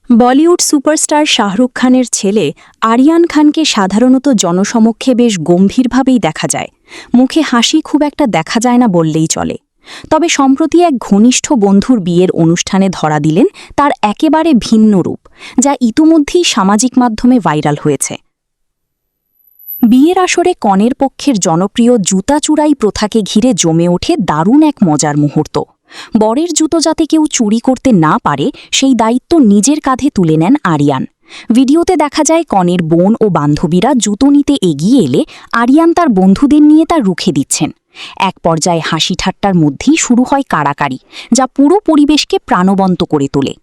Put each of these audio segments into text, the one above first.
Bollywood superstar Shahrukh খানের ছেলে আরিয়ান খানকে সাধারণত জনসমক্ষে বেশ গম্ভীরভাবেই দেখা যায়। মুখে হাসি খুব একটা দেখা যায় না বললেই চলে। তবে সম্প্রতি এক ঘনিষ্ঠ বন্ধুর বিয়ের অনুষ্ঠানে ধরা দিলেন তার একেবারে ভিন্ন রূপ, যা ইতিমধ্যেই সামাজিক মাধ্যমে ভাইরাল হয়েছে। বিয়ের আসরে কনের পক্ষের জনপ্রিয় জুতাচূড়াই প্রথাকে ঘিরে জমে ওঠে দারুণ এক মজার মুহূর্ত। বরের জুতো যাতে কেউ চুরি করতে না পারে সেই দায়িত্ব নিজের কাঁধে তুলে নেন আরিয়ান। ভিডিওতে দেখা যায় কনের বোন ও বান্ধবীরা জুতো নিতে এগিয়ে এলে আরিয়ান তার বন্ধুদের নিয়ে তা রুখে দিচ্ছেন। এক পর্যায়ে হাসি ঠাট্টার মধ্যেই শুরু হয় কাড়াকাড়ি, যা পুরো পরিবেশকে প্রাণবন্ত করে তোলে।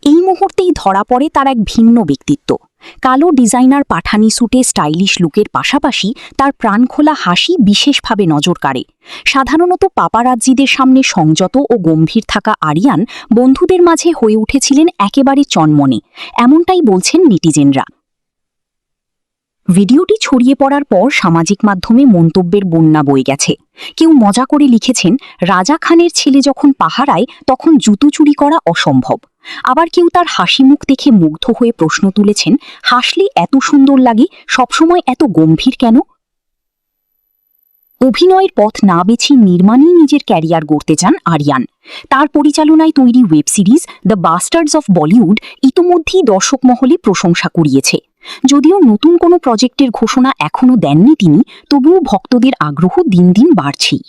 এই মুহূর্তেই ধরা পড়ে তার এক ভিন্ন ব্যক্তিত্ব। কালো ডিজাইনার পাঠানি স্যুটে স্টাইলিশ লুকের পাশাপাশি তার প্রাণখোলা হাসি বিশেষভাবে নজর কাড়ে। সাধারণত পাপারাজ্জিদের সামনে সংযত ও গম্ভীর থাকা আরিয়ান বন্ধুদের মাঝে হয়ে উঠেছিলেন একেবারে চনমনে, এমনটাই বলছেন নেটিজেনরা। ভিডিওটি ছড়িয়ে পড়ার পর সামাজিক মাধ্যমে মন্তব্যের বন্যা বয়ে গেছে। কেউ মজা করে লিখেছেন, রাজা খানের ছেলে যখন পাহারায় তখন জুতো চুরি করা অসম্ভব। আবার কেউ তার হাসি মুখ দেখে মুগ্ধ হয়ে প্রশ্ন তুলেছেন, হাসলে এত সুন্দর লাগে, সবসময় এত গম্ভীর কেন? অভিনয়ের পথ না বেছে নির্মাণেই নিজের ক্যারিয়ার গড়তে চান আরিয়ান। তার পরিচালনায় তৈরি web series the bastards of Bollywood ইতোমধ্যেই দর্শক মহলে প্রশংসা কুড়িয়েছে। যদিও নতুন কোনো প্রজেক্টের ঘোষণা এখনও দেননি তিনি, তবুও ভক্তদের আগ্রহ দিন দিন বাড়ছেই।